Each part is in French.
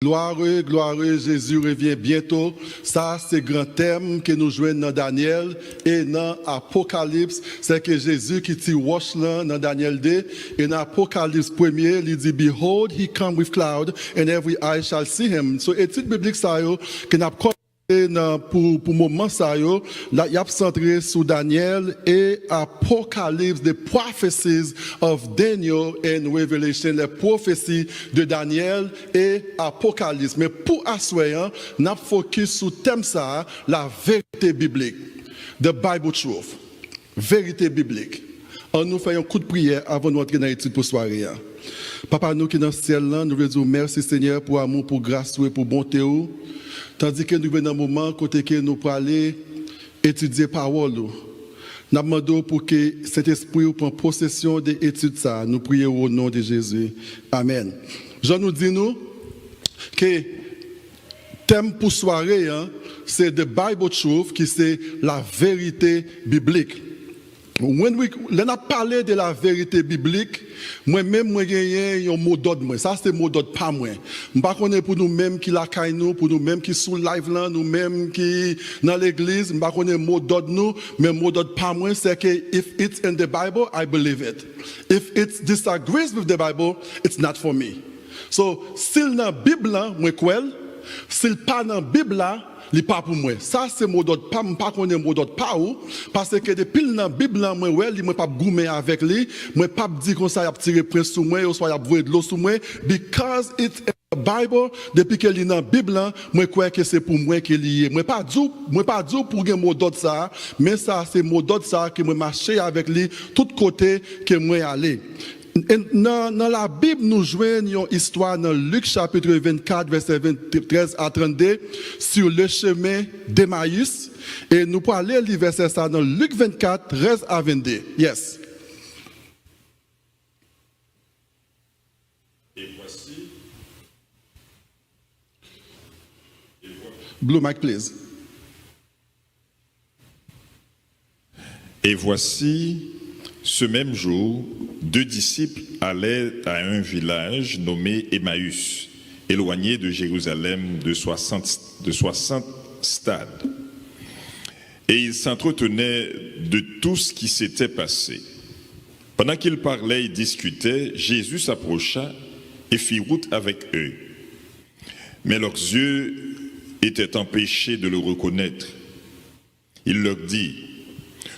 Glorieux, glorieux, Jésus revient bientôt. Ça, c'est le grand thème que nous jouons dans Daniel et dans Apocalypse. C'est que Jésus qui dit wash là dans Daniel 2 et dans Apocalypse 1er, il dit behold, he come with cloud and every eye shall see him. So, étude biblique ça yo que n'a pour moment ça yo, là y a centré sur Daniel et Apocalypse, the prophecies of Daniel and Revelation, les prophéties de Daniel et Apocalypse. Mais pour asseoir, n'a focus sur thème ça, la vérité biblique, the Bible truth, vérité biblique. On nous fait un coup de prière avant de entrer dans l'étude pour soirée. Papa, nous qui dans le ciel, nous voulons dire merci Seigneur pour amour, pour grâce et pour bonté. Tandis que nous venons dans un moment côté que nous pour aller étudier la parole. Nous demandons pour que cet esprit prenne possession de l'étude. Nous prions au nom de Jésus. Amen. Je nous dis nous que le thème pour soirée, c'est the Bible truth, qui c'est la vérité biblique. Quand on a parlé de la vérité biblique, moi-même, j'ai un mot d'ordre. Ça, c'est un mot d'ordre pas moi. Je ne sais pas pour nous-mêmes qui la caillent, pour nous-mêmes qui sont live là, nous-mêmes qui dans l'église, je ne sais pas un mot d'ordre nous, mais un mot d'ordre pas moi, c'est que if it's in the Bible, I believe it. If it disagrees with the Bible, it's not for me. So, s'il dans la Bible, moi crois, s'il pas dans la Bible, li pas pour moi. Ça c'est mot d'ordre pas connait mot d'ordre pas ou parce que depuis dans Bible moi ouais, li moi pas goumer avec lui, moi pas dire comme ça y a tirer prince sur moi ou soit y a voué de l'eau sur moi because it's in the Bible depuis que li dans Bible moi crois que c'est pour moi que lié. Moi pas dire pour un mot d'ordre ça, mais ça c'est mot d'ordre ça que moi marcher avec lui tout côté que moi aller. Dans la Bible, nous jouons une histoire dans Luc chapitre 24, verset 13 à 32, sur le chemin d'Emmaüs. Et nous pourrons lire le verset ça dans Luc 24, 13 à 22. Yes. Et voici. Blue mic, please. Et voici, ce même jour, 2 disciples allaient à un village nommé Emmaüs, éloigné de Jérusalem de 60 stades. Et ils s'entretenaient de tout ce qui s'était passé. Pendant qu'ils parlaient et discutaient, Jésus s'approcha et fit route avec eux. Mais leurs yeux étaient empêchés de le reconnaître. Il leur dit: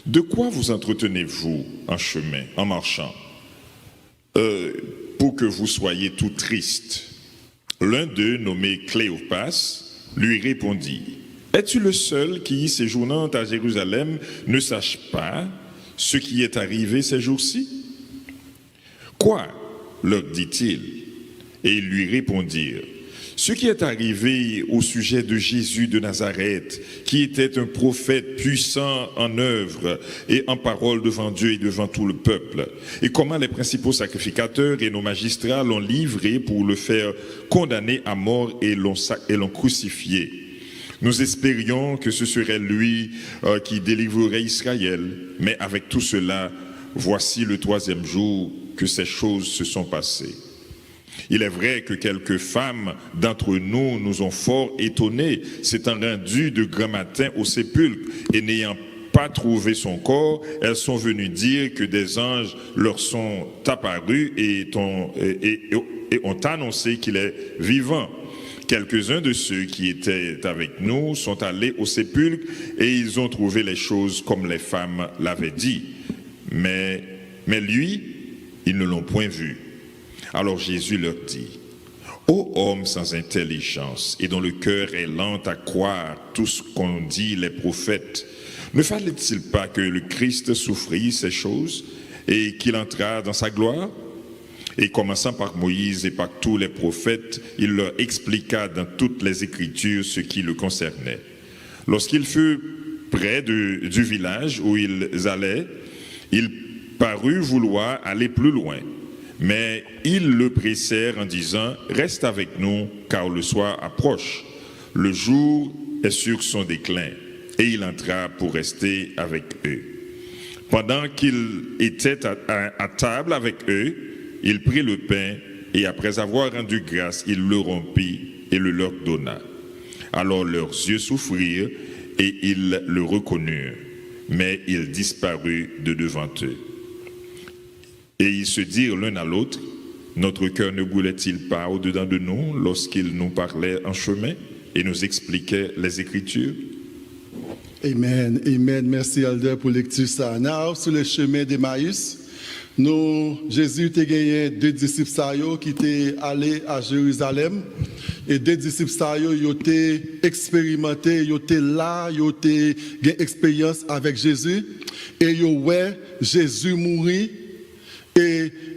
de quoi vous entretenez-vous en chemin, en marchant, pour que vous soyez tout tristes? L'un d'eux, nommé Cléopas, lui répondit: es-tu le seul qui, séjournant à Jérusalem, ne sache pas ce qui est arrivé ces jours-ci? Quoi? Leur dit-il. Et ils lui répondirent: ce qui est arrivé au sujet de Jésus de Nazareth, qui était un prophète puissant en œuvre et en parole devant Dieu et devant tout le peuple, et comment les principaux sacrificateurs et nos magistrats l'ont livré pour le faire condamner à mort et l'ont crucifié. Nous espérions que ce serait lui qui délivrerait Israël, mais avec tout cela, voici le 3e jour que ces choses se sont passées. Il est vrai que quelques femmes d'entre nous nous ont fort étonnés, s'étant rendues de grand matin au sépulcre et n'ayant pas trouvé son corps, elles sont venues dire que des anges leur sont apparus et ont annoncé qu'il est vivant. Quelques-uns de ceux qui étaient avec nous sont allés au sépulcre et ils ont trouvé les choses comme les femmes l'avaient dit. Mais lui, ils ne l'ont point vu. Alors Jésus leur dit: ô hommes sans intelligence et dont le cœur est lent à croire tout ce qu'ont dit les prophètes, ne fallait-il pas que le Christ souffrit ces choses et qu'il entrât dans sa gloire? Et commençant par Moïse et par tous les prophètes, il leur expliqua dans toutes les Écritures ce qui le concernait. Lorsqu'il fut près du village où ils allaient, il parut vouloir aller plus loin. Mais ils le pressèrent en disant: reste avec nous, car le soir approche. Le jour est sur son déclin. Et il entra pour rester avec eux. Pendant qu'il était à table avec eux, il prit le pain et après avoir rendu grâce, il le rompit et le leur donna. Alors leurs yeux s'ouvrirent et ils le reconnurent, mais il disparut de devant eux. Et ils se dirent l'un à l'autre, notre cœur ne brûlait-il pas au-dedans de nous lorsqu'il nous parlait en chemin et nous expliquait les Écritures? Amen, amen. Merci Alder pour lecture ça. Now, sur le chemin d'Emmaüs, Jésus a gagné 2 disciples qui étaient allés à Jérusalem. Et 2 disciples ils ont expérimenté, ils étaient là, ils ont eu une expérience avec Jésus. Et ils ont vu Jésus mourir.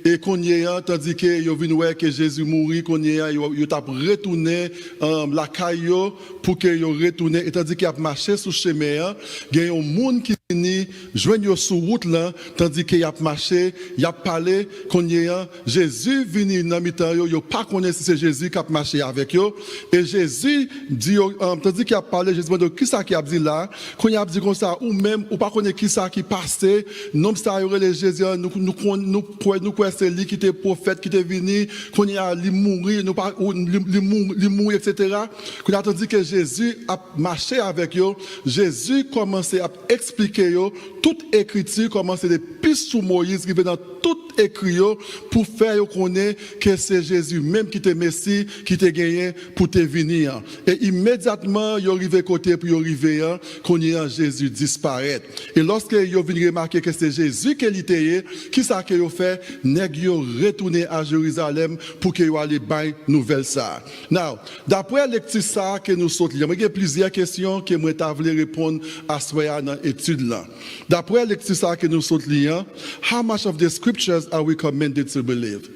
Et qu'on y a, tandis que yo vinn ouais que Jésus mourit, qu'on y a, yo t'a retourné la caillou pour que yo retourne, et tandis qu'il a marché sur chemin, il y a un monde qui vient joindre sur route là, tandis qu'il a marché, il a parlé, qu'on y a, Jésus vient dans mi-temps yo pas connaît si c'est Jésus qui a marché avec yo, et Jésus dit tandis qu'il a parlé, Jésus demande qui ça qui a dit là, qu'on y a dit comme ça, ou même ou pas connaît qui ça qui passait, non ça y aurait les Jésus nous c'est lui qui était prophète, qui était venu, qu'on y a mourir, nous pas mourir, etc. Qu'on a entendu que Jésus a marché avec eux, Jésus commençait à expliquer eux, toute écriture commençait des pistes sous Moïse qui veut dans toute écriture pour faire connaître que c'est Jésus même qui était Messie, qui était gagné pour te venir. Et immédiatement, il arrivé côté pour arriver qu'on y a Jésus disparaître. Et lorsque ils viennent remarquer que c'est Jésus qui était, qui ça qu'ils ont fait? Nèg yo retourné à Jérusalem pour qu'ils aillent bailler nouvelle ça. Now, d'après lecture ça que nous sautons, il y a plusieurs questions que moi voulais répondre à ce dans l'étude là. D'après lecture ça que nous sautons, how much of the scriptures are we commanded to believe?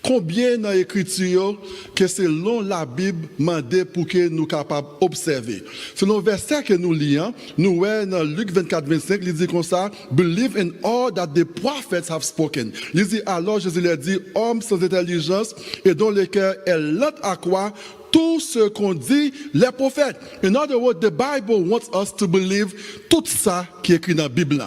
Combien dans l'écriture que selon la Bible mandé pour que nous capables d'observer. Selon le verset que nous lisons, nous voyons dans Luc 24, 25, il dit comme ça, believe in all that the prophets have spoken. Il dit alors Jésus leur dit, homme sans intelligence et dont le cœur est lent à croire tout ce qu'ont dit les prophètes. In other words, the Bible wants us to believe tout ça qui est écrit dans la Bible.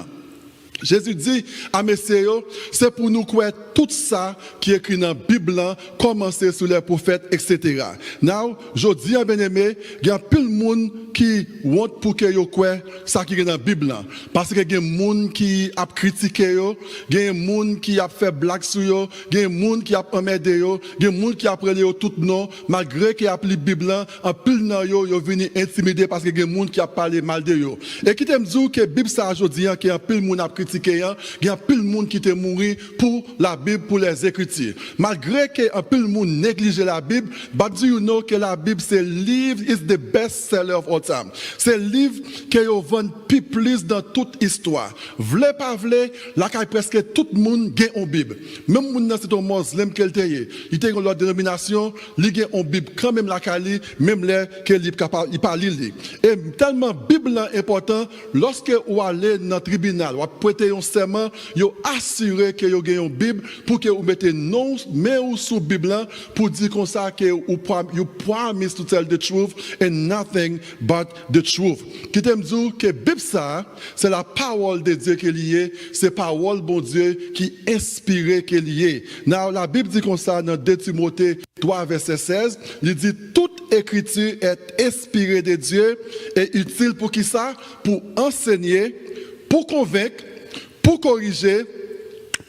Jésus dit à messieurs, c'est pour nous croire tout ça qui est écrit dans la Bible, commencer sur les prophètes, etc. Now, je dis à bien-aimé, il y a plus de monde qui want pour que vous croyez ça qui est dans la Bible. Parce que il y a des gens qui a critiqué, il y a des gens qui a fait blague sur eux, il y a des gens qui a emmerdé, il y a des gens qui a pris tout nom, malgré qu'il a appelé la Bible, en plus de yo, ils viennent intimider parce que il y a des gens qui a parlé mal de eux. Et qui t'aime dire que la Bible, ça aujourd'hui, qu'il y a plus de monde qui a critiqué, il y a plus de monde qui est mort pour la Bible, pour les Écritures. Malgré que un peu de monde néglige la Bible, but do you know que la Bible, c'est livre, is the best seller of all time. C'est le livre qui vend plus dans toute histoire. Vle pas vle, là presque tout le monde gagne en Bible. Même monde c'est un musulman qu'elle taye. Il était dans leur dénomination, il gagne en Bible quand même la Kali, même les que il capable il parle li. Et tellement Bible est important lorsque vous allez dans le tribunal, vous prêtez un serment, vous assurez que vous gagnez en Bible pour que vous mettez non mais ou sous Bible pour dire comme ça que you promise to tell the truth and nothing but the truth. Qui t'aime dire que Bible ça, c'est la parole de Dieu qui est liée, c'est parole bon Dieu qui inspiré qui est liée. Now la Bible dit comme ça dans 2 Timothée 3 verset 16, il dit toute écriture est inspirée de Dieu et utile pour qui ça? Pour enseigner, pour convaincre, pour corriger,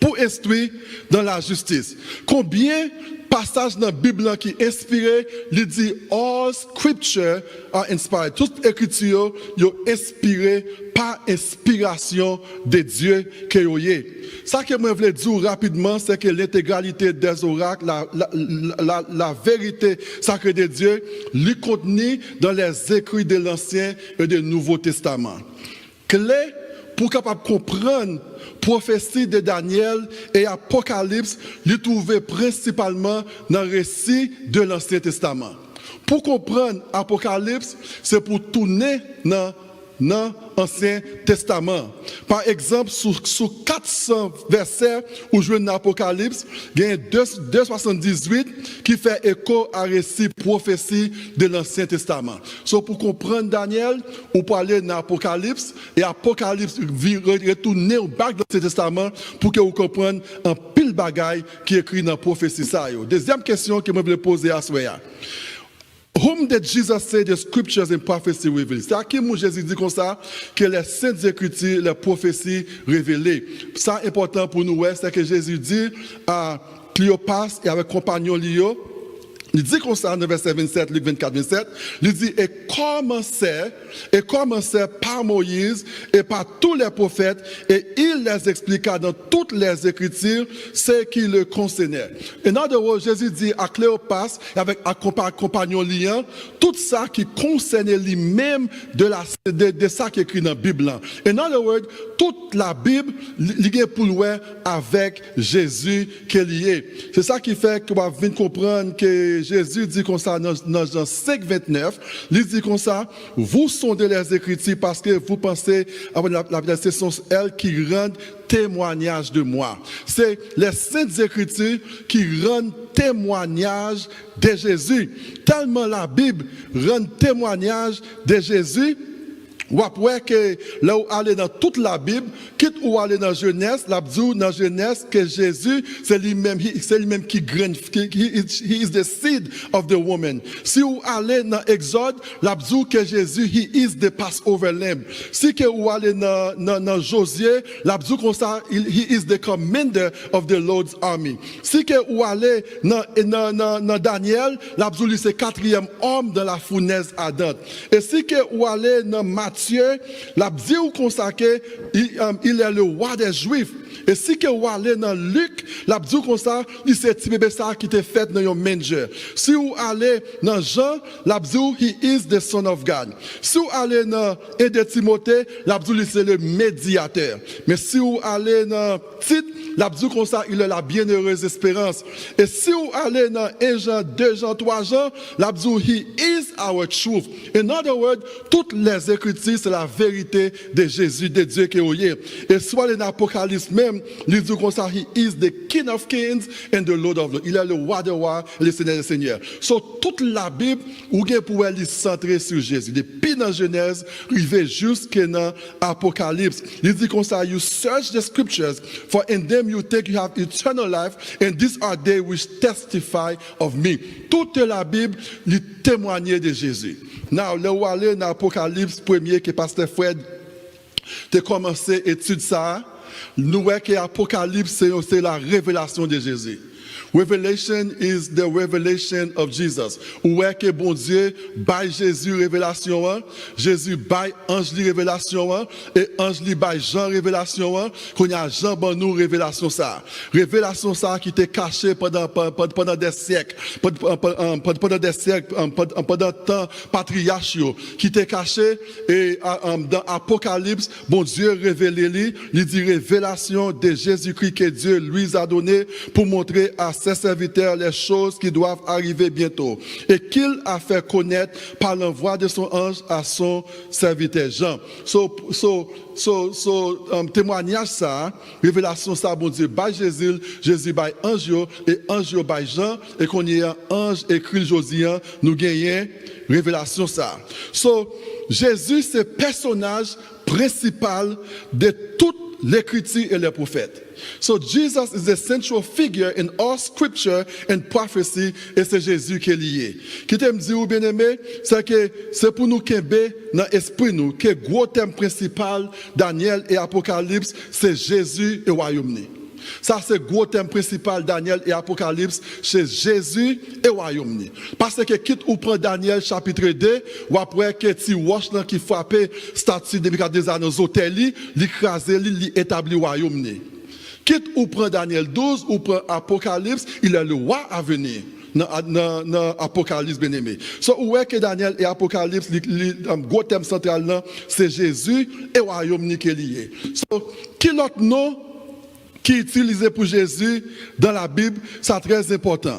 pour instruire dans la justice. Combien passages dans la Bible qui inspiré, il dit all scripture are inspired. Toute écriture est inspirée par inspiration de Dieu que est. Ça que je voulais dire rapidement, c'est que l'intégralité des oracles, la vérité sacrée de Dieu, lui contenu dans les écrits de l'Ancien et du Nouveau Testament. Clé pour capable comprendre prophétie de Daniel et Apocalypse, les trouver principalement dans le récit de l'Ancien Testament. Pour comprendre Apocalypse, c'est pour tourner dans l'Ancien Testament. Par exemple, sur 400 versets où je vois dans l'Apocalypse, il y a 278 qui fait écho à récit prophétie de l'Ancien Testament. Donc, pour comprendre Daniel, ou pour aller dans l'Apocalypse, et Apocalypse retourner au bac de l'Ancien Testament pour que vous compreniez un pile bagaille qui est écrit dans la prophétie. Deuxième question que je voulais poser à Soya. Whom did Jesus say the scriptures and prophecy reveal? C'est à qui Jésus dit comme ça que les saintes écritures, les prophéties révélées. Ça important pour nous, c'est que Jésus dit à Cléopas et avec compagnon Lio, il dit comme ça dans verset 27, Luc 24, 27, il dit, et commençait par Moïse et par tous les prophètes, et il les expliqua dans toutes les Écritures ce qui le concernait. En other words, Jésus dit à Cléopas, et avec un compagnon liant, tout ça qui concernait lui-même de ça qui est écrit dans la Bible. En other words, toute la Bible liée pour lui avec Jésus qui est lié. C'est ça qui fait qu'on va venir comprendre que Jésus dit comme ça dans Jean 5, 29, il dit comme ça, vous sondez les Écritures parce que vous pensez avoir ce sont elles qui rendent témoignage de moi. C'est les saintes Écritures qui rendent témoignage de Jésus. Tellement la Bible rend témoignage de Jésus. Ou après que là où aller dans toute la Bible, quitte où aller dans Genèse, l'abdou dans Genèse que Jésus c'est lui-même qui graine, he is the seed of the woman. Si où aller dans Exode, l'abdou que Jésus he is the Passover lamb. Si que où aller dans Josué, l'abdou comme ça he is the commander of the Lord's army. Si que où aller dans Daniel, l'abdou c'est quatrième homme dans la fournaise ardente. Et si que où aller dans Matthieu, la dit ou consacré, il est le roi des Juifs. Et si que vous allez dans Luc, la dit comme ça, il c'est petit bébé ça qui était fait dans un manger. Si vous allez dans Jean, la dit he is the son of God. Si vous allez dans 1 de Timothée, la dit c'est le médiateur. Mais si vous allez dans Tite, la dit comme ça, il est la bienheureuse espérance. Et si vous allez dans 1 Jean, 2 Jean, 3 Jean, la dit he is our truth. In other words, toutes les écritures c'est la vérité de Jésus, de Dieu qui est au lieu. Et soit dans l'Apocalypse même, il dit comme ça, he is the King of Kings and the Lord of Lords. Il est le roi des rois et le Seigneur des seigneurs. So toute la Bible, vous pouvez aller centrer sur Jésus. Depuis dans Genèse, arrivé jusqu'à dans Apocalypse. Il dit comme ça, you search the scriptures, for in them you think you have eternal life, and these are they which testify of me. Toute la Bible, il témoigne de Jésus. Now, là où aller dans Apocalypse premier que Pasteur Fred a commencé à étudier ça, nous voyons que l'Apocalypse, c'est la révélation de Jésus. Revelation is the revelation of Jesus. Où est que bon Dieu baille Jésus révélation, Jésus baille ange li révélation, et ange li baille Jean révélation, qu'on y a Jean ban nous révélation ça. Révélation ça qui était caché pendant des siècles, pendant des siècles, pendant temps patriarcaux, qui était caché, et dans Apocalypse, bon Dieu révélé il dit révélation de Jésus-Christ que Dieu lui a donné pour montrer à ses serviteurs les choses qui doivent arriver bientôt et qu'il a fait connaître par l'envoi de son ange à son serviteur Jean. Témoignage ça, révélation ça, bon Dieu, by Jésus, Jésus by ange et ange by Jean et qu'on y a un ange écrit Josian, nous gagnons révélation ça. Jésus c'est personnage principal de toute l'écriture et les prophètes. So Jesus is the central figure in all scripture and prophecy, et c'est Jésus qui est lié. Qui t'aime dire, bien aimé, c'est que c'est pour nous qu'aimer dans l'esprit nous, que le gros thème principal, Daniel et Apocalypse, c'est Jésus et royaume. Ça, c'est le gros thème principal, Daniel et Apocalypse, c'est Jésus et royaume. Parce que quitte ou prend Daniel chapitre 2, ou après que tu watch qui frappait statue de Nebuchadnezzar dans les hôtels, l'écraser, l'établir royaume. Quitte ou prend Daniel 12, ou prend Apocalypse, il est le roi à venir. Dans Apocalypse bien aimé. Où est que Daniel et Apocalypse, le gros thème central là, c'est Jésus et royaume qui est lié. Qui l'autre nom qui est utilisé pour Jésus dans la Bible, c'est très important.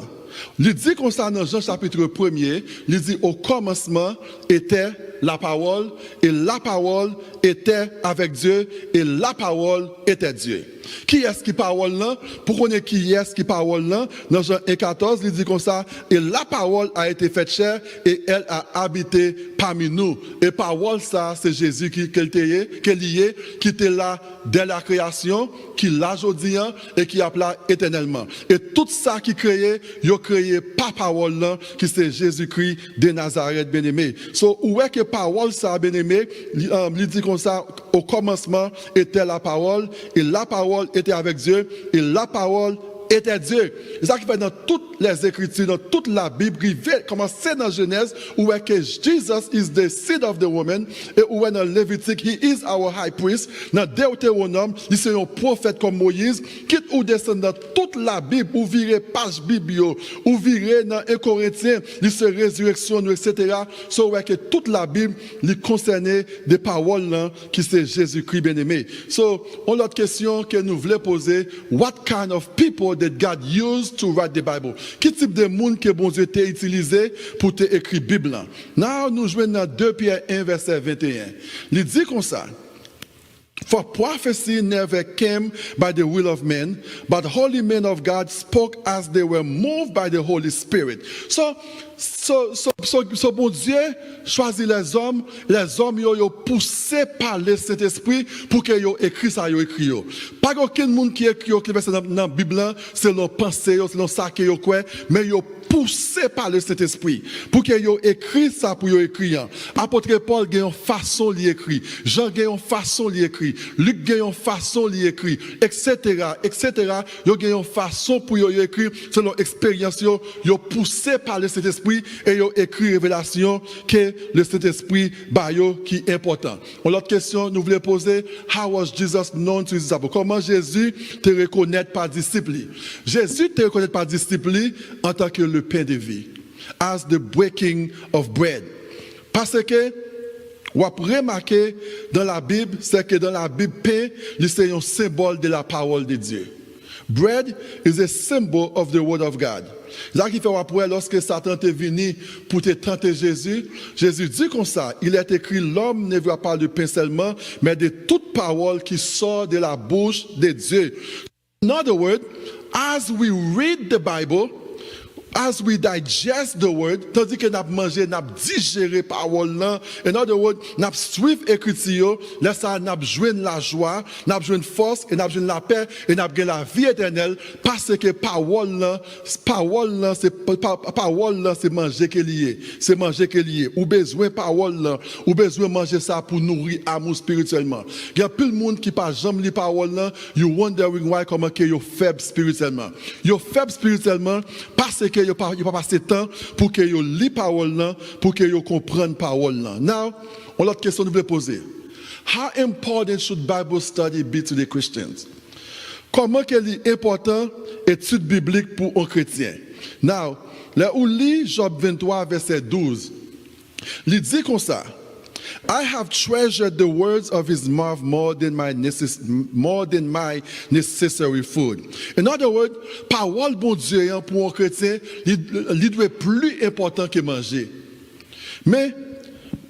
Il dit concernant Jean chapitre 1er, il dit au commencement était la parole, et la parole était avec Dieu, et la parole était Dieu. Qui est-ce qui parole là? Pour qu'on ait qui est-ce qui parole là, dans Jean 1,14, il dit comme ça, et la parole a été faite chair et elle a habité parmi nous. Et parole ça, c'est Jésus qui était là dès la création, qui l'a aujourd'hui et qui a là éternellement. Et tout ça qui créé, il a créé par parole là, qui c'est Jésus-Christ de Nazareth, bien-aimé. So, où est que parole ça, bien-aimé, il dit comme ça, au commencement était la parole, et la parole était avec Dieu, et la parole était Dieu. C'est ça qui fait dans toutes les Écritures, dans toute la Bible, commencer dans Genèse, où est que Jesus is the seed of the woman, et où est dans Lévitique, he is our high priest. Dans Deutéronome, il c'est un prophète comme Moïse, quitte ou descend dans toute la Bible, ou virez page Bible, ou virez dans 1 Corinthiens, il se résurrection, etc. So, où est que toute la Bible, il concernait des paroles là, qui c'est Jésus-Christ bien-aimé. So, on a l'autre question que nous voulons poser, what kind of people that God used to write the Bible? Quel type de monde que bon Dieu t'a utilisé pour t'écrire Bible là? Now, nous jouons dans 2 Pierre 1, verset 21. Il dit comme ça. For prophecy never came by the will of men, but holy men of God spoke as they were moved by the Holy Spirit. So bon Dieu choisit les hommes yo poussé par le Saint-Esprit pour que yo écrit ça yo écrit yo. Pas aucun monde qui écrit yo qui verset dans la Bible c'est leur pensée yo, c'est leur ça que yo quoi, mais yo poussé par le Saint-Esprit pour que yo écrit ça pour yo écrire. Apôtre Paul gagne une façon li écrit, Jean gagne une façon li écrit, Luc gagne une façon li écrit, etc. Yo gagne une façon pour yo écrire selon expérience yo poussé par le Saint-Esprit et yo écrit révélation que le Saint-Esprit ba yo qui est important. L'autre question nous voulons poser, how was Jesus known to his disciples? Comment Jésus te reconnaît par disciple? Jésus te reconnaît par disciple en tant que le pain de vie, as the breaking of bread. Parce que on a remarqué dans la Bible, c'est que dans la Bible, pain, c'est un symbole de la parole de Dieu. Bread is a symbol of the word of God. C'est ça qui fait après, lorsque Satan est venu pour te tenter Jésus, Jésus dit comme ça, il est écrit, l'homme ne vivra pas de pain seulement, mais de toute parole qui sort de la bouche de Dieu. In other words, as we read the Bible, as we digest the word, tandis que nous mangé, nous digéré parole là, in other words, nous suivons l'écriture, là ça nous joué la joie, nous joué force et nous joué la paix et nous gagné la vie éternelle parce que parole là c'est manger qui est lié, c'est manger qui est lié. Ou besoin parole là, ou besoin manger ça pour nourrir amour spirituellement. Il y a plus de monde qui pas jamais li parole là, you wondering why comment que yo faible spirituellement. Yo faible spirituellement parce que il pas passer temps pour que yo lit parole là, pour que yo comprenne parole là. Now, on a l'autre question que nous voulons poser. How important should Bible study be to the Christians? Comment est important étude biblique pour un chrétien? Now, là où lit Job 23 verset 12. Il dit comme ça. I have treasured the words of his mouth more than my necessary food. In other words, parole bon Dieu pour un chrétien, il doit être plus important que manger. Mais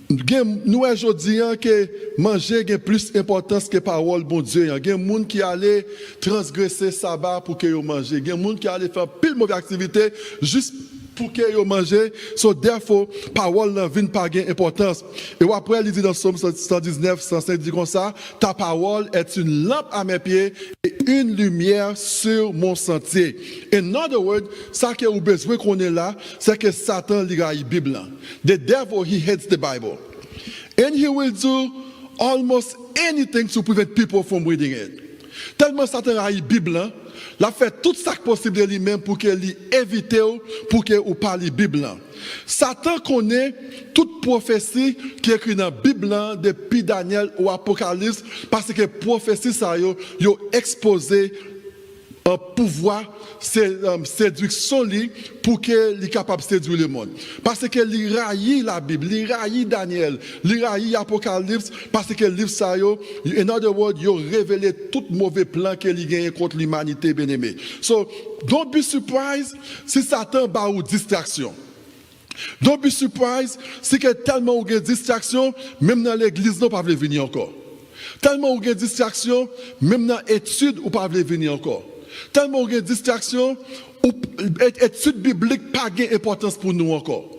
nous aujourd'hui que manger a plus d'importance que parole bon Dieu. Il y a des gens qui allaient transgresser sabbat pour que yo manger. Il y a des gens qui allaient faire pile mauvaise activité juste pour que yo manger. So therefore, parole n'a vient pas gain importance. Et après il dit dans Somme 119 105 dit comme ça, ta parole est une lampe à mes pieds et une lumière sur mon sentier. In other words, ça que vous besoin qu'on est là, c'est que Satan lit la Bible. The devil he hates the Bible. And he will do almost anything to prevent people from reading it. Tellement Satan a la Bible, il a fait tout ça possible de lui-même pour qu'il évite, pour qu'il ne parle la Bible. Satan connaît toute prophétie qui est écrite dans la Bible depuis Daniel ou Apocalypse parce que prophétie ça yo exposé un pouvoir séduction pour qu'il soit capable de séduire le monde. Parce que il raillit la Bible, il raillit Daniel, il raillit Apocalypse, parce que le livre ça yo, in other words, il révélé tout mauvais plan qu'il gagne contre l'humanité bien-aimée. So, don't be surprised si Satan bat ou distraction. Don't be surprised si que tellement ou une distraction, même dans l'église, non pas venir encore. Tellement ou gen distraction, même dans l'étude, ou pas venir encore. Tellement ou gen distraction, l'étude biblique pas gain importance pour nous encore.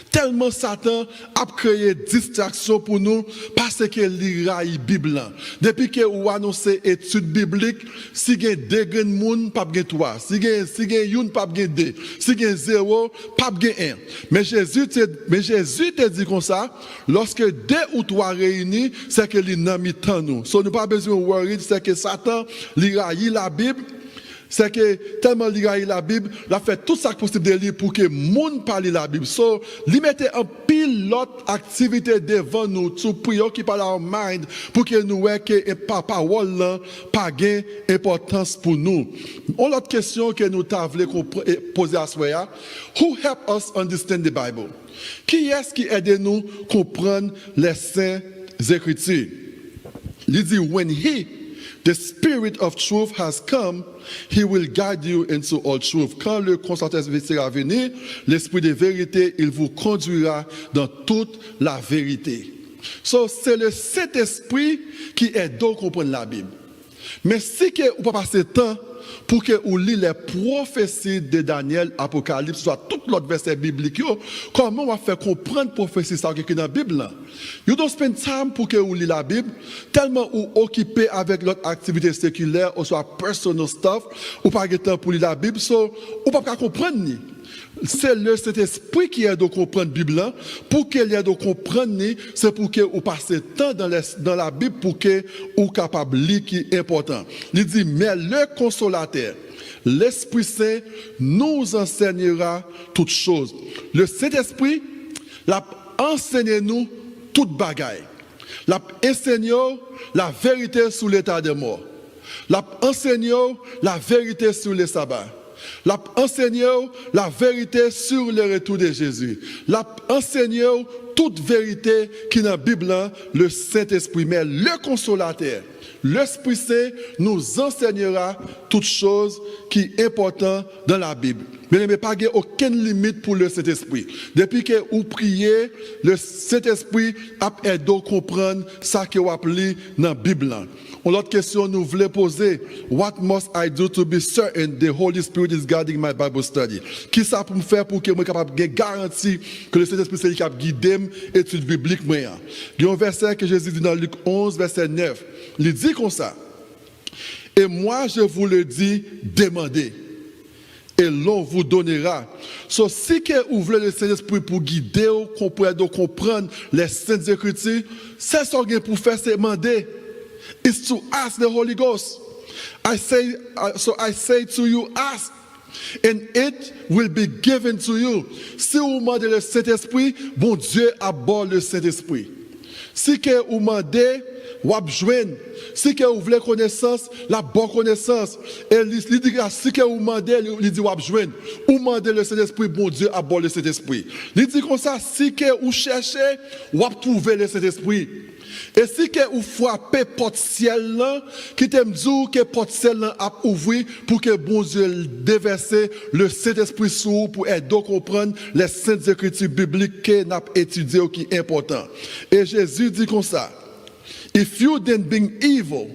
Tellement Satan a créé distraction pour nous parce que lira la Bible. Depuis que vous annoncez étude biblique, si vous avez deux gens, pas de trois. Si vous avez une, pas de deux. Si vous avez zéro, pas de un. Mais Jésus te dit comme ça, lorsque deux ou trois réunis, c'est que les n'a mis tant nous. So, nous pas besoin de worry, c'est que Satan lira la Bible. C'est que tellement il a la Bible, il a fait tout ça possible de lire pour que le monde parle la Bible. So, il mettait un pilote activité devant nous, tout prière qui parle en mind, pour que nous voyons que la parole n'a pas d'importance pour nous. Une autre question que nous avons poser à soi, who help us understand the Bible? Qui est-ce qui aide nous à comprendre les Saintes Écritures? Il dit, when the Spirit of truth has come, he will guide you into all truth. Quand le consolateur va venir, l'Esprit de vérité, il vous conduira dans toute la vérité. So, c'est le Saint-Esprit qui aide à comprendre la Bible. Mais si vous ne pas passer temps pour que vous lisez les prophéties de Daniel, Apocalypse, soit tout l'autre verset biblique, comment on va faire comprendre les prophéties qui sont dans la Bible? You don't spend time pour que vous lisez la Bible, tellement vous occupez avec l'autre activité séculaire, ou soit personal stuff, ou pas de temps pour lire la Bible, so, ou pas comprendre. C'est le Saint-Esprit qui aide à comprendre la Bible. Pour qu'il aide à comprendre, c'est pour que vous passez temps dans la Bible pour que vous soyez capable de lire qui est important. Il dit, mais le consolateur, l'Esprit Saint nous enseignera toutes choses. Le Saint-Esprit, l'a enseigné nous toute bagaille. L'a enseigné la vérité sur l'état de mort. L'a enseigné la vérité sur le sabbat. L'a enseigné la vérité sur le retour de Jésus. L'a enseigné toute vérité qui est dans la Bible, le Saint-Esprit. Mais le consolateur, l'Esprit Saint nous enseignera toutes choses qui sont importantes dans la Bible. Mais il n'y a pas aucune limite pour le Saint-Esprit. Depuis que vous priez, le Saint-Esprit a aidé à comprendre ce que vous appelez dans la Bible. Une autre question nous voulons poser. What must I do to be certain the Holy Spirit is guiding my Bible study? Qui ça pour me faire pour que je sois capable de garantir que le Saint-Esprit c'est lui qui a guidé l'étude biblique? Il y a un verset que Jésus dit dans Luc 11, verset 9. Il dit comme ça. Et moi je vous le dis, demandez. Et l'on vous donnera. So, si vous voulez le Saint-Esprit pour guider, comprendre les Saintes Écritures, c'est ce qu'on pour faire, c'est demander. It's to ask the Holy Ghost. I say to you, ask, and it will be given to you. Si vous demandez le Saint-Esprit, bon Dieu aborde le Saint-Esprit. Si vous demandez, vous joignez. Si vous voulez connaissance, la bonne connaissance. Et il dit que si vous demandez, il dit vous joignez. Vous demandez le Saint-Esprit, bon Dieu aborde le Saint-Esprit. Il dit comme ça, si vous cherchez, vous trouvez le Saint-Esprit. Et si vous frappez porte ciel là, qui t'aime dire que porte ciel là a ouvert pour que bon Dieu déverse le Saint-Esprit sur vous pour aider à comprendre les saintes écritures bibliques que nous avons étudiées qui est important. Et Jésus dit comme ça. If you then being evil,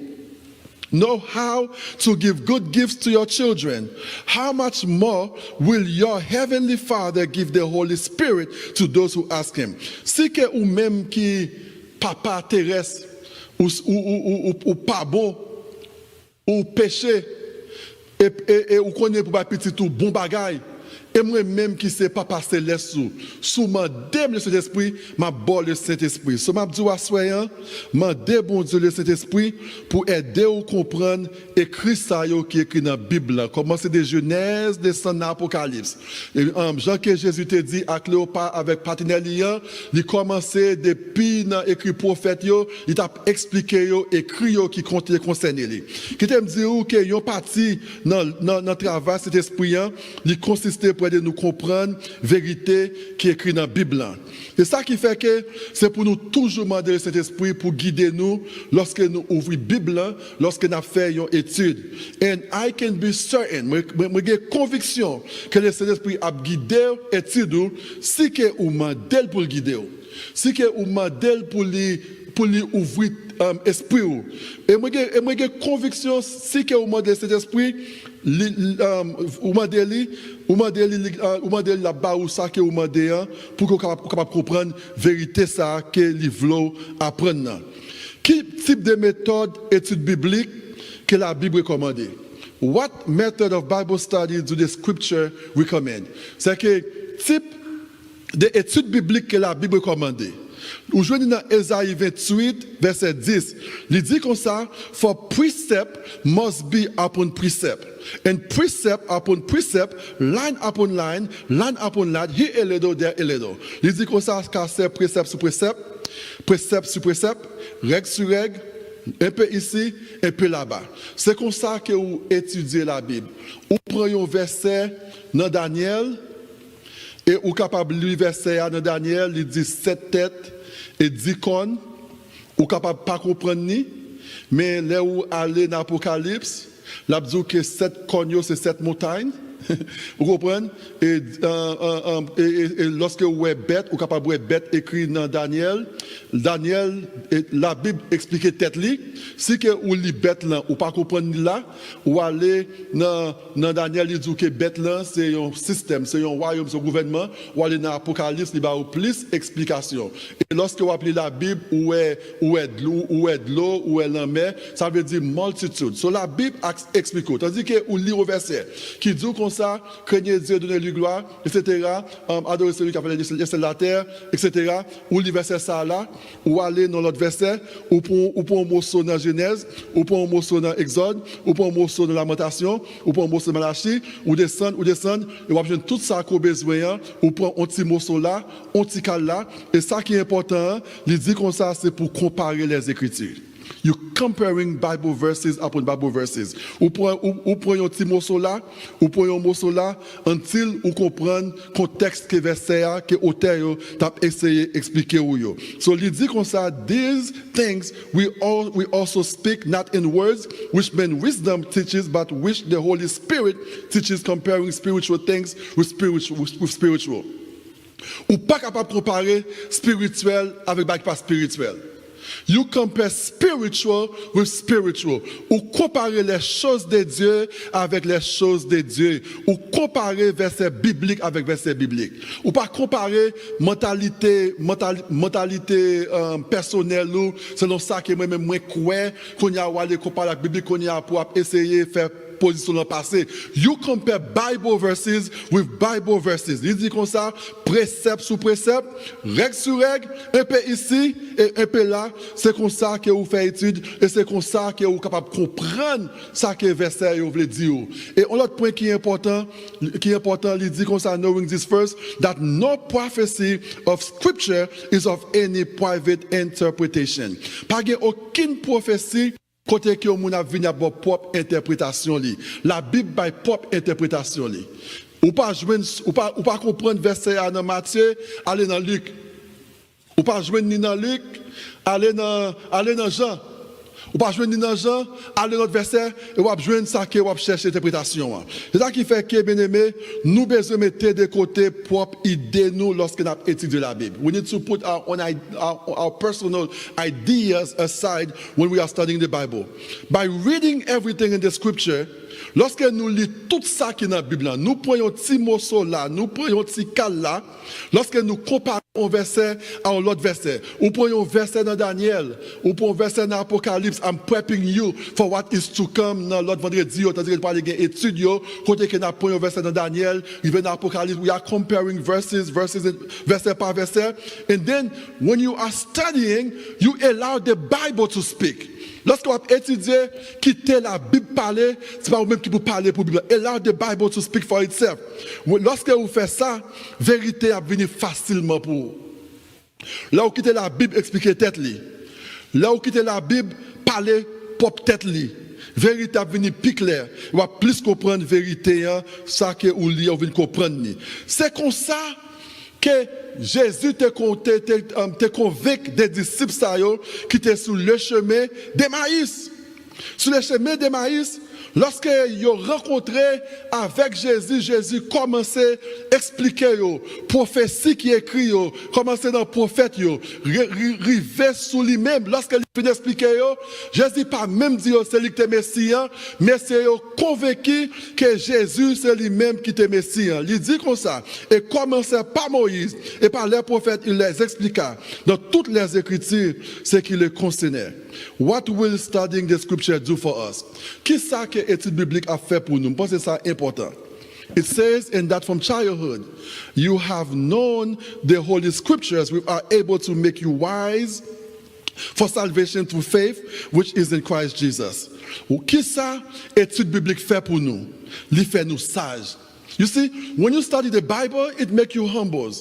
know how to give good gifts to your children, how much more will your heavenly Father give the Holy Spirit to those who ask him? Si que ou même qui papa terrestre ou pas bon ou péché et ou connaît pour petit tout bon bagaille. Et moi-même qui sais papa céleste sous mandem le Saint-Esprit, m'a bon le Saint-Esprit. So m'a dit à soyant, mandé bon Dieu le Saint-Esprit pour aider à comprendre écrit ça qui est écrit dans la Bible. Comment c'est de Genèse, descend dans l'Apocalypse. Et Jean que Jésus te dit à Cléopâtre avec Patinellian, il commençait depuis dans écrit prophète yo, il t'a expliqué yo écrit yo qui concerne lui. Qui t'aime dire que yon parti dans travail cet esprit il consistait pour aider nous comprendre la vérité qui est écrite dans la Bible. C'est ça qui fait que c'est pour nous toujours demander cet esprit pour guider nous lorsque nous ouvrons la Bible, lorsque nous faisons une étude. And I can be certain, j'ai conviction que le Saint-Esprit a guidé l'étude si que vous demandez pour le guider. Si que vous demandez pour lui ouvrir l'esprit. Et moi, j'ai conviction, si que vous demandez cet esprit, vous demandez la barre ça que vous demandez pour que vous soyez capable de comprendre la vérité ça que les veulent apprendre. Quel type de méthode étude biblique que la Bible recommande? What method of Bible study do the scripture recommend? C'est que type d'étude biblique que la Bible recommande. Vous jouez dans Ésaïe 28, verset 10. Il dit comme ça, for precept must be upon precept. And precept upon precept, line upon line, line upon line, here a little, there a little. Il dit comme ça, car c'est précepte sur précepte, précepte sur précepte, règle sur règle, un peu ici, un peu là-bas. C'est comme ça que vous étudiez la Bible. Vous prenez un verset dans Daniel, et vous êtes capable de lire le verset dans Daniel, il dit 7 têtes et 10 cornes. Vous êtes capable de ne pas comprendre ni, mais là où allez dans l'Apocalypse, là dit que 7 cornes, c'est 7 montagnes. Vous comprenez? Et lorsque vous êtes bête, vous êtes capable de bête écrit dans Daniel. Daniel, la Bible explique tête li. Si que vous lisez bête là, ou pas comprendre là, ou aller dans Daniel, il dit que bête là, c'est un système, c'est un royaume, c'est un gouvernement. Ou aller dans l'Apocalypse, il va plus d'explications. Et lorsque vous appelez la Bible, où est de l'eau, où est la mer, ça veut dire multitude. So la Bible explique. Tandis que vous lisez au verset qui dit comme ça, craignez Dieu, donnez-lui gloire, etc. Adorez celui qui a fait les cieux et la terre, etc. Ou le verset ça là, ou aller dans l'autre verset, ou pour un morceau dans Genèse, ou pour un morceau dans Exode, ou pour un morceau dans Lamentation, ou pour un morceau dans Malachie, ou descendre, et vous avez tout ça qu'on a besoin, ou pour un petit morceau là, un petit cal là, et ça qui est important, il dit comme ça, c'est pour comparer les Écritures. You comparing Bible verses upon Bible verses. Ou prenez un petit morceau là, ou prenez un morceau là, until vous comprenez le contexte que verset que l'auteur t'a essayé d'expliquer. So il dit comme ça, these things we also speak not in words, which men wisdom teaches, but which the Holy Spirit teaches, comparing spiritual things with spiritual. Ou pas capable de comparer spirituel avec pas spirituel. You compare spiritual with spiritual. Ou comparer les choses de Dieu avec les choses de Dieu. Ou comparer verset biblique avec verset biblique. Ou pas comparer mentalité personnelle ou selon ça que moi-même moi crois qu'on y a aller comparer la Bible qu'on y a pour essayer faire position dans le passé. You compare Bible verses with Bible verses. Il dit comme ça, précepte sous précepte, règle sur règle, un peu ici et un peu là. C'est comme ça que vous faites étude et c'est comme ça que vous êtes capable de comprendre ça que verset vous voulez dire. Et un autre point qui est important, il dit comme ça, knowing this first, that no prophecy of scripture is of any private interpretation. Pas aucune prophétie côté que on a venu à propre interprétation li. La Bible by propre interprétation li. Ou pas comprendre verset dans Matthieu, aller dans Luc. Ou pas jouer ni dans Luc, aller dans Jean. Ou pas jouer ni dans Jean, aller dans notre verset et ou jouer ça que ou chercher interprétation. C'est ça qui fait que bien aimé, nous besoin mettre de côté propre idée nous lorsque nous étudions la Bible. We need to put our personal ideas aside when we are studying the Bible. By reading everything in the scripture, lorsque nous lisons tout ça qui est dans la Bible, nous prenons un petit morceau là, nous prenons un petit cal là, lorsque nous comparons un verset à l'autre verset, ou prenons un verset dans Daniel, ou prenons un verset dans Apocalypse, I'm prepping you for what is to come dans l'autre vendredi, c'est-à-dire que nous parlons d'études, côté que nous prenons un verset dans Daniel, il vient dans Apocalypse, we are comparing verset par verset, and then when you are studying, you allow the Bible to speak. Lorsque vous étudiez, quittez la Bible parler, ce n'est pas vous-même qui vous parlez pour la Bible. Allow the Bible to speak for itself. Lorsque vous faites ça, vérité va venir facilement pour vous. Là où quittez la Bible, expliquez tête li. Là où quittez la Bible, parlez propre tête li. Vérité va venir plus clair. Vous va plus comprendre vérité, ça que vous lisez, vous venez comprendre. C'est comme ça que Jésus te convaincu des disciples qui étaient sur le chemin d'Emmaüs. Sur le chemin d'Emmaüs, Lorsque ils ont rencontré avec Jésus, Jésus commençait à expliquer yo, prophétie qui écrit yo, commençait dans le prophète yo, rivé sous lui-même. Lorsqu'il finit d'expliquer yo, Jésus pas même dit c'est lui qui est Messie, mais c'est yo convaincu que Jésus c'est lui-même qui est Messie. Il dit comme ça, et commençait par Moïse et par les prophètes, il les expliqua dans toutes les Écritures ce qui les concernait. What will studying the scripture do for us? Qu'est-ce que l'étude biblique a fait pour nous? Parce que c'est ça important. It says in that from childhood, you have known the Holy Scriptures which are able to make you wise for salvation through faith, which is in Christ Jesus. Qu'est-ce que l'étude biblique fait pour nous? Il fait nous sages. You see, when you study the Bible, it makes you humble.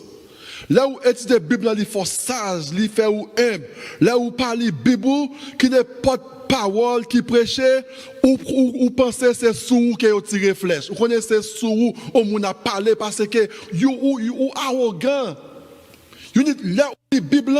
Là où étudier la Bible, il faut sage, il fait ou humble. Là où parler la Bible, qui n'est pas de parole, qui prêchait, ou penser c'est sous qui a tiré flèche. Vous connaissez sous où on a parlé parce que you arrogant. You need là où la Bible,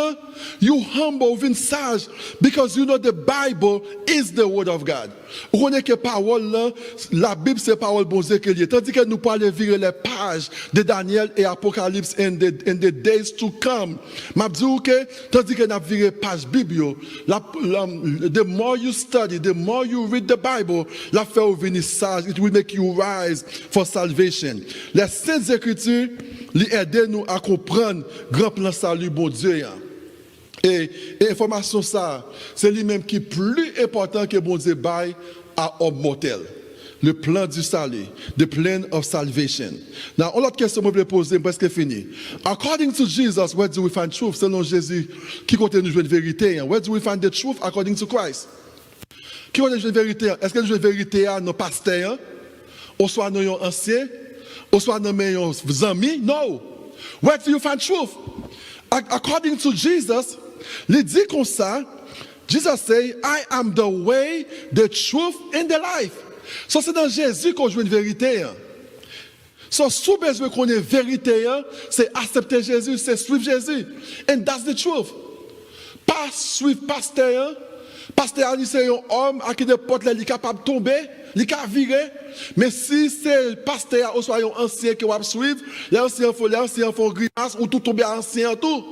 you humble, even sage, because you know the Bible is the word of God. Vous connaissez que parole là, la Bible c'est parole bon Dieu qu'il y a. Tandis que nous parlons virer les pages de Daniel et Apocalypse in the days to come. M'a dit que tandis que nous virer page Bible, the more you study, the more you read the Bible, la fait venir sage, it will make you rise for salvation. Les saintes écritures les aident nous à comprendre grand plan salut bon Dieu. Et information ça, c'est lui-même qui est plus important que bon Dieu bail à homme mortel. Le plan du salut, the plan of salvation. Now, on autre question que je vais poser, presque fini. According to Jesus, where do we find truth? Selon Jésus, qui compte nous jouer de vérité? Where do we find the truth according to Christ? Qui compte nous jouer de vérité? Est-ce que nous jouons de vérité à nos pasteurs? Ou soit nos anciens? Ou soit nos meilleurs amis? No. Where do you find truth? According to Jesus, il dit comme ça, Jesus say, I am the way, the truth, and the life. So c'est dans Jésus qu'on joue une vérité. So sous besoin qu'on ait vérité, c'est accepter Jésus, c'est suivre Jésus. And that's the truth. Pas suivre pasteur. Pasteur, c'est un homme à qui des portes là, il est capable de tomber, il est capable de virer. Mais si c'est pasteur ou soit un ancien qui va suivre, l'ancien faut grimace ou tout tomber ancien tout.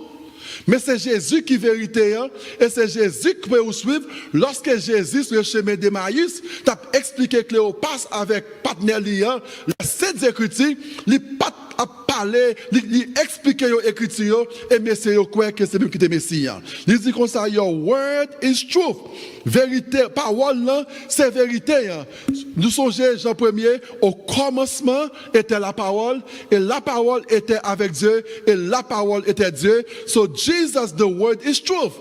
Mais c'est Jésus qui est vérité, et c'est Jésus qui peut vous suivre. Lorsque Jésus, sur le chemin d'Emmaüs, t'a expliqué que Cléopas avec partenaire liant, la Sainte Écriture, il pas à parler, il explique les Écritures, et Messie croit que c'est lui qui est Messie. Il dit comme ça, your word is truth. Vérité, parole là, c'est vérité. Nous songeons, Jean 1er, au commencement était la parole, et la parole était avec Dieu, et la parole était Dieu. So Jesus, the word is truth.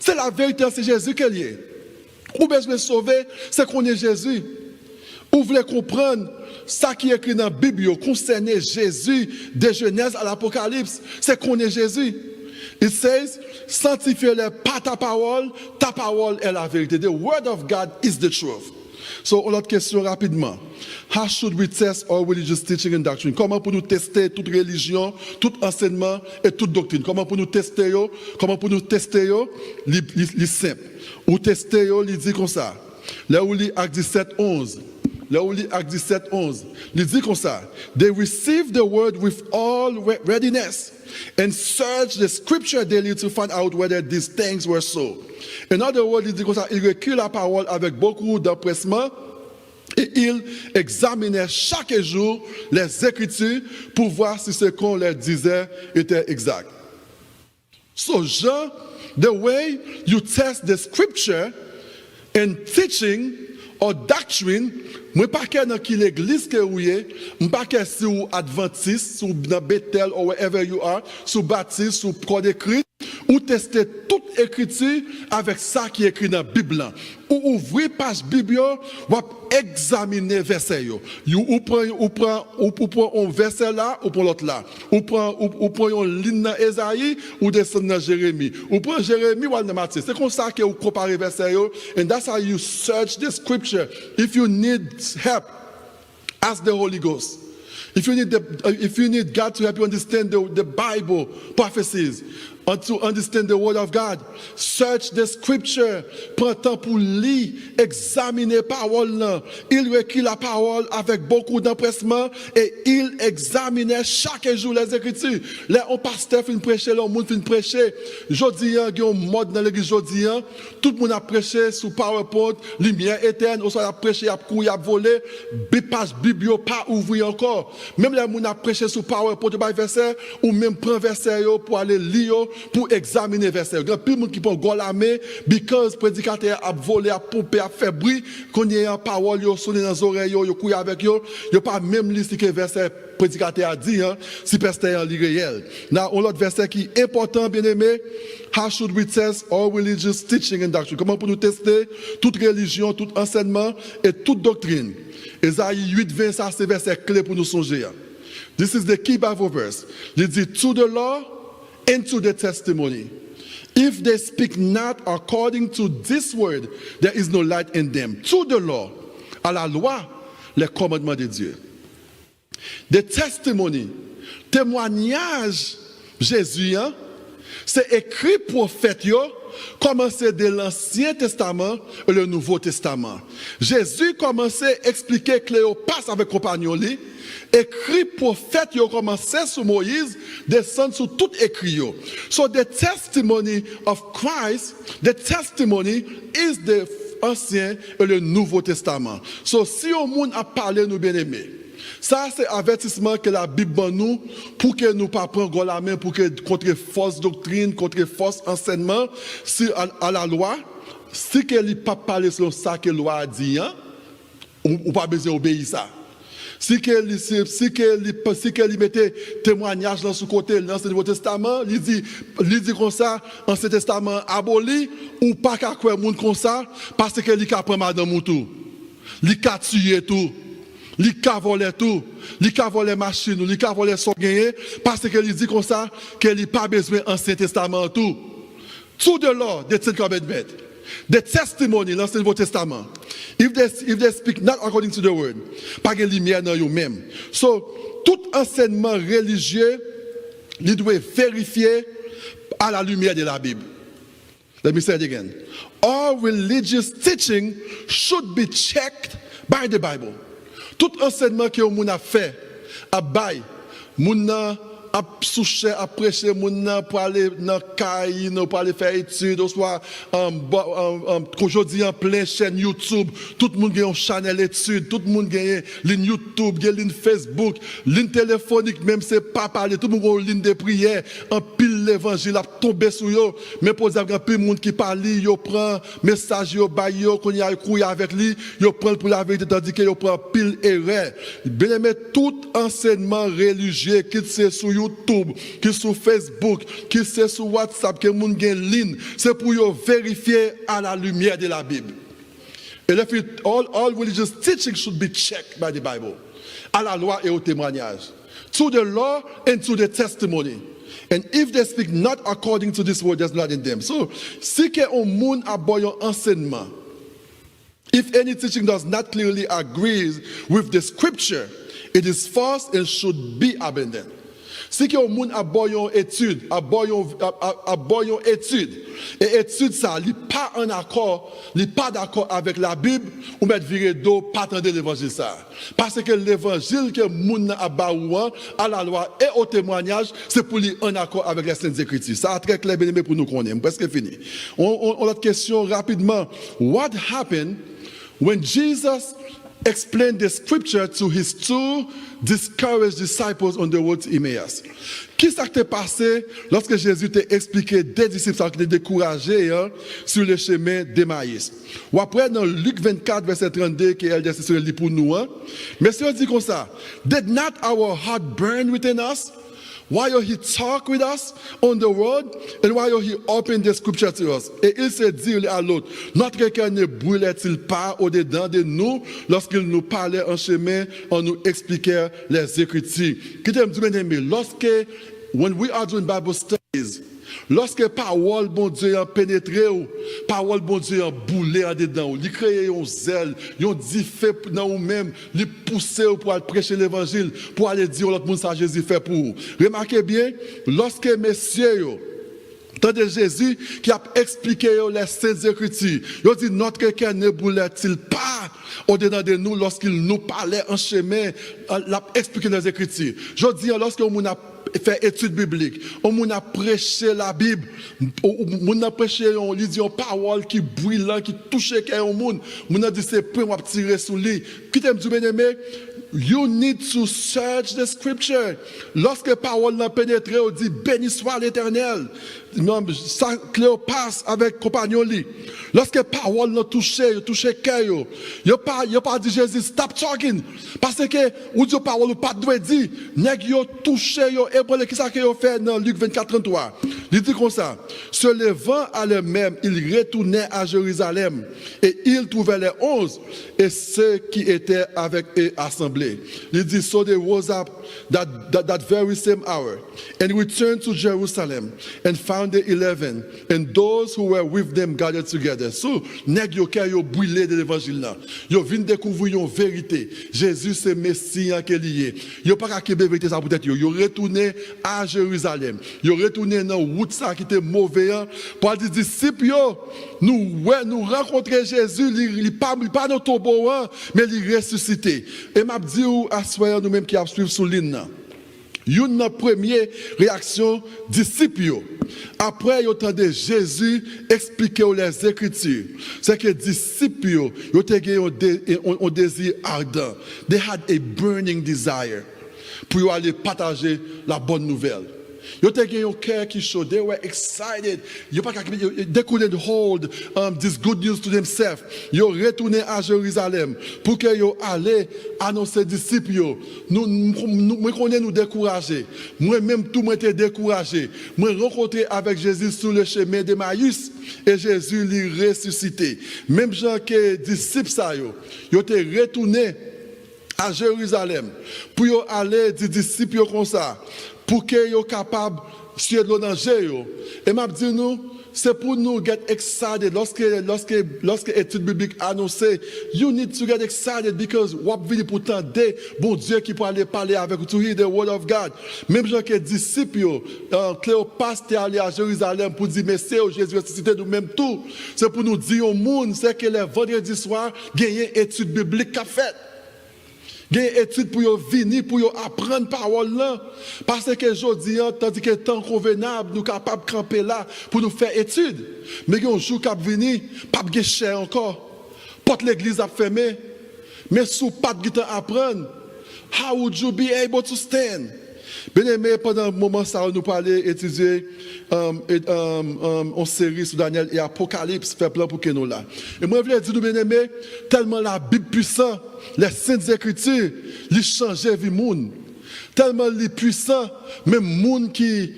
C'est la vérité, c'est Jésus qui est lié. Ou besoin de sauver, c'est qu'on est Jésus. Ou voulez comprendre ça qui est écrit dans la Bible concernant Jésus de Genèse à l'Apocalypse, c'est qu'on est Jésus. It says, sanctifie-les par ta parole est la vérité. The word of God is the truth. So, on a une question rapidement. How should we test all religious teaching and doctrine? Comment pour nous tester toute religion, tout enseignement et toute doctrine? Comment pour nous tester yo? Comment pour nous tester yo? Li simple. Ou tester yo, li dit comme ça. Là où li Acte 17:11. Là où li Acte 17:11. Li dit comme ça. They received the word with all readiness and searched the scripture daily to find out whether these things were so. In other words, il dit comme ça, il recueille la parole avec beaucoup d'empressement et il examinait chaque jour les Écritures pour voir si ce qu'on leur disait était exact. So, Jean, the way you test the scripture in teaching or doctrine, moi pas que dans qui l'église que vous êtes, moi pas que si vous adventiste, si vous dans Bethel or wherever you are, sous baptiste, sous croix de Christ, ou tester toute écriture avec ça qui est écrit dans la Bible. Ou ouvrir page Bible, ou examiner verset yo. Ou prend un verset là, ou prend l'autre là. Ou prend une ligne dans Ésaïe, ou descend dans Jérémie. Ou prend Jérémie ou dans Matthieu. C'est comme ça que vous comparez verset yo. And that's how you search the scripture. If you need help, ask the Holy Ghost. If you need God to help you understand the Bible prophecies, and to understand the word of God. Search the scripture. Prends temps pour lire, examiner parole là. Il écrit la parole avec beaucoup d'empressement et il examinait chaque jour les écritures. Là, on pasteur fin prêcher, là, on monde fin prêcher. Jodi, il y a un mode dans l'église jodi, tout le monde a prêché sous PowerPoint, lumière éternelle, on soit a prêché, a couru, a volé, page biblio pas ouvrir encore. Même les gens a prêché sous PowerPoint, pas verset, ou même prend verset pour aller lire, pour examiner verset. Il y a plus de monde qui prend gol la main, because prédicateur a volé, a pompé, a fait bruit, qu'on y a parole, yo sonné dans les oreilles, yo couille avec yo pas même lire ce que verset prédicateur a dit, si pasteur en lit réel. Now, un autre verset qui est important, bien aimé, how should we test all religious teaching and doctrine? Comment pour nous tester toute religion, tout enseignement et toute doctrine? Ésaïe 8:20, ça c'est verset clé pour nous songer. This is the key Bible verse. Il dit, to the law and to the testimony. If they speak not according to this word, there is no light in them. To the law, à la loi, les commandements de Dieu. The testimony, témoignage Jésus, c'est écrit prophète, commencé de l'Ancien Testament et le Nouveau Testament. Jésus commençait à expliquer Cléopas avec compagnon li, écrit prophète yo commencé sur Moïse, descend sur tout écrit yo. So the testimony of Christ, the testimony is the Ancien et le Nouveau Testament. So si au monde a parlé nous bien aimés, ça, c'est avertissement que la Bible donne nous pour que nous ne pas prendre la main pour que contre fausse doctrine, contre fausse enseignement, si à la loi, si qu'elle n'a pas parlé sur ça que la loi a dit, ou pas besoin d'obéir ça. Si qu'elle mettait témoignage dans ce côté, dans le Nouveau Testament, il dit comme ça, Ancien Testament aboli, ou pas qu'à quoi monde comme ça, parce que il a pris madame ou tout. Il a tué tout. Il a volé tout, il a volé machine, il a volé son gagné, parce qu'il dit comme ça qu'il n'a pas besoin d'Ancien Testament tout. To the law, the Ten Commandments, the testimony, l'Ancien Nouveau Testament. If they speak not according to the word, pas de lumière dans eux-mêmes. So, tout enseignement religieux, il doit vérifier à la lumière de la Bible. Let me say it again. All religious teaching should be checked by the Bible. Tout enseignement que moun a fait, a bay, moun a souché, a prêché, moun a pour aller dans caille, pour aller faire études, soit aujourd'hui en plein chaîne YouTube, tout le monde a une chaîne d'études, tout le monde a une ligne YouTube, une ligne Facebook, ligne téléphonique, même c'est pas parler, tout le monde a une ligne de prière, en pile l'évangile a tombé sur eux, mais pour dire qu'il y a monde qui parle, yo prend message, yo baille, yo qu'on y a couille avec lui, yo prend pour la vérité, tandis que yo prend pile erreur. Bien aimé, tout enseignement religieux, qui c'est sur YouTube, qui sur Facebook, qui c'est sur WhatsApp, que moun gen ligne, c'est pour yo vérifier à la lumière de la Bible. Et all religious teaching should be checked by the Bible. À la loi et au témoignage. To the law and to the testimony. And if they speak not according to this word, there's not in them. So, si que on moun aboyon enseignement, if any teaching does not clearly agree with the scripture, it is false and should be abandoned. Si que on moun aboyon étude, aboyon étude, et étude ça, li pas en accord, li pas d'accord avec la Bible, ou mettre viré dos, pas attendre l'évangile ça. Parce que l'évangile que moun a baouan, à la loi et au témoignage, c'est pour lui en accord avec les Saintes Écritures. Ça a très clair, bien aimé, pour nous connaître. Presque fini. On a une question rapidement. What happened when Jesus explained the scripture to his two discouraged disciples on the road to Emmaus? Qu'est-ce qui s'est passé lorsque Jésus t'a expliqué des disciples qui étaient découragés sur le chemin d'Emmaüs? Ou après, dans Luc 24, verset 32, qui est le pour nous, Monsieur dit comme ça, did not our heart burn within us while he talked with us on the road and while he opened the scripture to us? Et il se dit à l'autre, notre cœur ne brûlait-il pas au-dedans de nous lorsqu'il nous parlait en chemin, en nous expliquait les Écritures? Qui t'aime bien aimé, when we are doing Bible studies, lorsque parole bon Dieu a pénétré ou parole bon Dieu a boulé en dedans ou, il crée un zèle, un diffé dans ou même, il pousser pour aller prêcher l'évangile, pour aller dire l'autre monde ça Jésus fait pour vous. Remarquez bien, lorsque messieurs Tandis Jésus qui a expliqué les saintes écritures. Il dit notre cœur ne brûlait-il pas au-dedans de nous lorsqu'il nous parlait en chemin, il a expliqué les écritures. Je dis lorsqu'on a fait étude biblique, on a prêché la Bible, on a prêché une parole qui brûle, qui touche cœur au monde, on a dit c'est peu on va tirer sous lui. Qui t'aime du bien-aimé? You need to search the scripture. Lorsque la parole n'a pénétré, on dit béni soit l'Éternel. Ça Cléopas avec compagnon li. Lorsque la parole n'a touché cœur, il a pas dit Jésus stop talking parce que ou dit parole pas doit dire nèg yo touché yo et pour qui ça que yo fait dans Luc 24:33. Il dit comme ça, se levant à l'eux-mêmes, il retournait à Jérusalem et il trouvait les 11 et ceux qui étaient avec eux assemblés. Il dit so they rose up that very same hour and returned to Jerusalem and found the 11 and those who were with them gathered together. So nèg yo kè yo brûlé de l'évangile là. Yo vinn découvrir une vérité. Jésus c'est Messie qui est lié. Yo pas qu'à vérité ça peut-être yo retourné à Jérusalem. Yo retourné dans route ça qui était mauvais pour dire disciples yo nous rencontrer Jésus il pas dans tombeau mais il ressuscité. Et m'a dit à soir nous même qui a suivre sous ligne. Une première réaction disciples. Après, ils entendaient Jésus expliquer les Écritures. C'est que les disciples, ils ont un désir ardent. They had a burning desire pour aller partager la bonne nouvelle. Ils ont un cœur qui chaud. They were excited. They couldn't hold this good news to themselves. Ils ont retourné à Jérusalem pour qu'ils allaient annoncer aux disciples. Nous connaissons nous décourager. Moi-même, tout moi été découragé. Moi rencontré avec Jésus sur le chemin de Maïs et Jésus l'a ressuscité. Même gens que les disciples, ils ont retourné à Jérusalem pour aller dire disciples comme ça. Pour qu'ils soient capables de suivre le danger. Et m'a dit nous, c'est pour nous get excited lorsque l'étude biblique annoncée, you need to get excited because what vient pour tenter bon Dieu qui peut aller parler avec vous, to hear the word of God. Même gens que disciples, Cléopas est allé à Jérusalem pour dire mais c'est Jésus ressuscité nous même tout. C'est pour nous dire au monde, c'est que les vendredis soirs, gagner étude biblique qu'a fait. Il y a une étude pour venir, pour apprendre la parole là. Parce que aujourd'hui, tandis que le temps convenable, nous sommes capables de camper là pour nous faire étude. Mais il y a un jour qui venir, pas de cher encore. Porte l'église a fermé. Mais sous pas de temps apprendre, how would you be able to stand? Bien aimé, pendant un moment, ça nous parlait, étudier en série sur Daniel et Apocalypse, fait plein pour que nous là. Et moi, je voulais dire, bien aimé, tellement la Bible puissante, les saintes écritures, ils changent la vie du monde. Tellement les puissants, même monde qui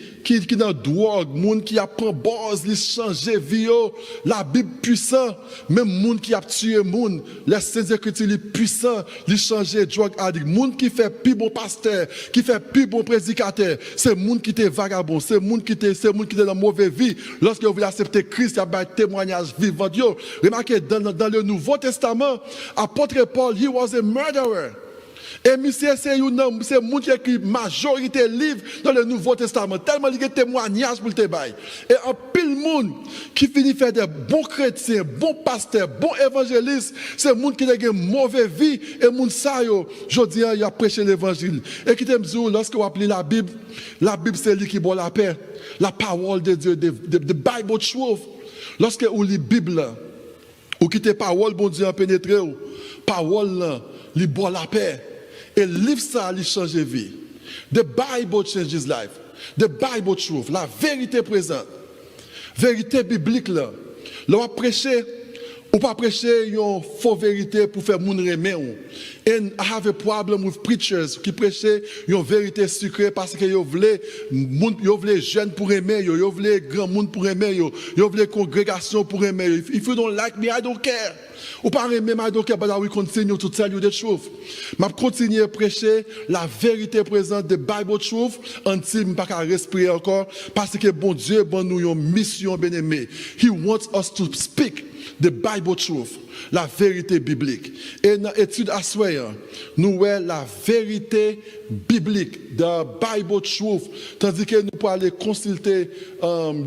dans drogue, monde qui apprend base, ils changent la vie. La Bible puissante, même monde qui a tué monde, les saintes écritures les puissants, ils changent la drogue addict. Monde qui fait plus bon pasteur, qui fait plus bon prédicateur, c'est monde qui était vagabond, c'est monde qui était dans mauvaise vie. Lorsque vous voulez accepter Christ, il y a un témoignage vivant. Remarquez dans le Nouveau Testament, apôtre Paul, he was a murderer. Et monsieur, c'est monde qui écrit majorité livre dans le Nouveau Testament. Tellement il y a témoignages pour le bail. Et en pile monde qui finit faire des bons chrétiens, bons pasteurs, bons évangélistes, c'est monde qui a une mauvaise vie et monde ça je dis il a prêché l'évangile. Et qui t'aime dire lorsque vous appelez la Bible c'est lui qui boit la paix, la parole de Dieu, the Bible truth. Lorsque vous lisez la Bible, ou quittez parole bon Dieu a pénétré, parole là, il boit la paix. Et le livre ça, il change la vie. The Bible changes life. The Bible truth, la vérité présente. Vérité biblique là. Là, prêcher, ou pas prêcher une fausse vérité pour faire moun remer. And I have a problem with preachers qui prêchent une vérité sucrée parce que ils veulent jeunes pour aimer, ils veulent grand monde pour aimer, ils veulent congrégation pour aimer. If you don't like me, I don't care. Ou pas aimer, I don't care, but I will continue to tell you the truth. Je continue à prêcher la vérité présente de Bible truth until je ne peux pas respirer encore parce que bon Dieu, bon nous une mission bien aimée. He wants us to speak the Bible truth, la vérité biblique. Et dans l'étude à soi, nous voyons la vérité biblique, the Bible truth. Tandis que nous pouvons aller consulter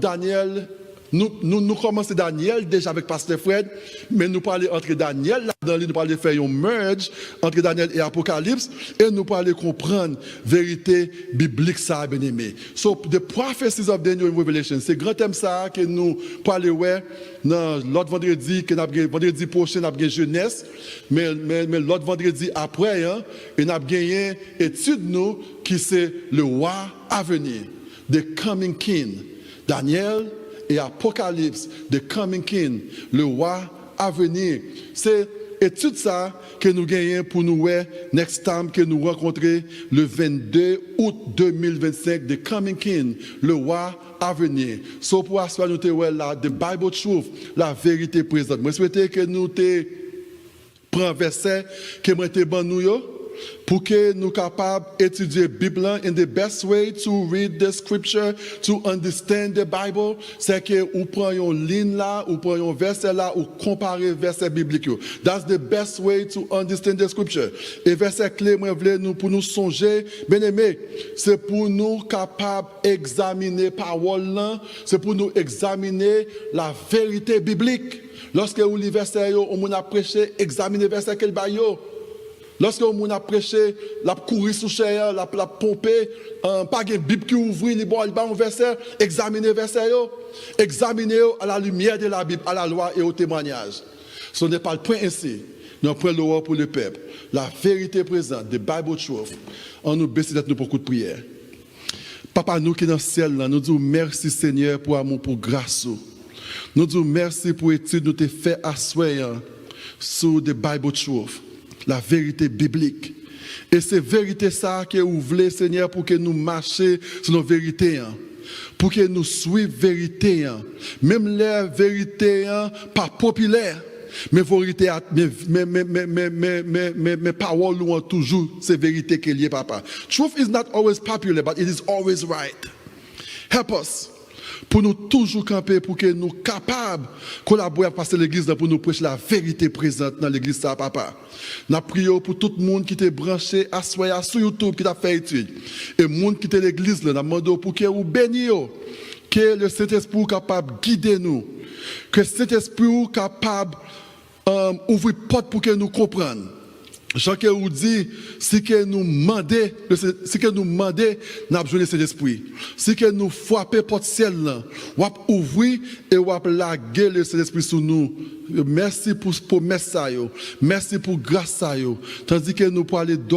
Daniel. Nous commençons Daniel déjà avec Pasteur Fred, mais nous parlons entre Daniel, là-dedans, nous parlons faire un merge entre Daniel et Apocalypse, et nous parlons comprendre la vérité biblique, ça, bien aimé. So, the prophecies of Daniel in Revelation, c'est grand thème ça que nous parlons, ouais, dans l'autre vendredi, vendredi prochain, nous avons jeunesse, mais l'autre vendredi après, hein, nous avons gagné étude nous, qui c'est le roi à venir, the coming king. Daniel et Apocalypse, the coming king, le roi à venir. C'est étude ça que nous gagnons pour nous, next time que nous rencontrer le 22 août 2025, the coming king, le roi à venir. So pour asseoir nous là, the Bible truth, la vérité présente. Moi souhaite que nous te prend verset que moi te ban nous yo, pour que nous capables d'étudier la Bible in the best way to read the scripture, to understand the Bible, c'est que vous prenez une ligne là, ou prenez un verset là, ou comparer verset biblique. That's the best way to understand the scripture. Et verset clé, moi, nous pour nous songer, bien aimé, c'est pour nous capables d'examiner parole là, c'est pour nous examiner la vérité biblique. Lorsque vous lisez verset, on a prêché, examiner verset quel baillot. Lorsque on a prêché, la courir sous chair, la pomper, pas de Bible qui ouvre, il y a un verset, examinez verset, examinez à la lumière de la Bible, à la loi et au témoignage. Ce n'est pas le point ainsi. Nous prenons le roi pour le peuple. La vérité présente, the Bible truth. On nous baisse d'être nous pour coup de prière. Papa, nous qui dans le ciel, nous disons merci Seigneur pour amour, pour grâce. Nous disons merci pour l'étude nous t'ai fait asseoir sur the Bible truth. La vérité biblique. Et c'est vérité ça que vous voulez, Seigneur, pour que nous marchions sur nos vérités. Pour que nous suivions vérité. Même les vérités pas populaires. Mais vérité, mes paroles ont toujours ces vérités qui liées, papa. Truth is not always popular, but it is always right. Help us. Pour nous toujours camper, pour que nous capables de collaborer à passer l'église pour nous prêcher la vérité présente dans l'église, ça, papa. Nous prions pour tout le monde qui est branché à soi sur YouTube, qui a fait étude. Et le monde qui est l'église, nous demandons pour que vous bénissiez, que le Saint-Esprit soit capable de guider nous, que le Saint-Esprit soit capable d'ouvrir porte pour que nous comprenions. Jean que vous dit, si que nous demandons, nous avons joué cet esprit. Si que nous frappons porte ciel là, ou ouvrir et ou laguer le Saint-Esprit sur nous. Merci pour promesse ça yo. Merci pour grâce ça yo. Tandis que nous pour aller dormir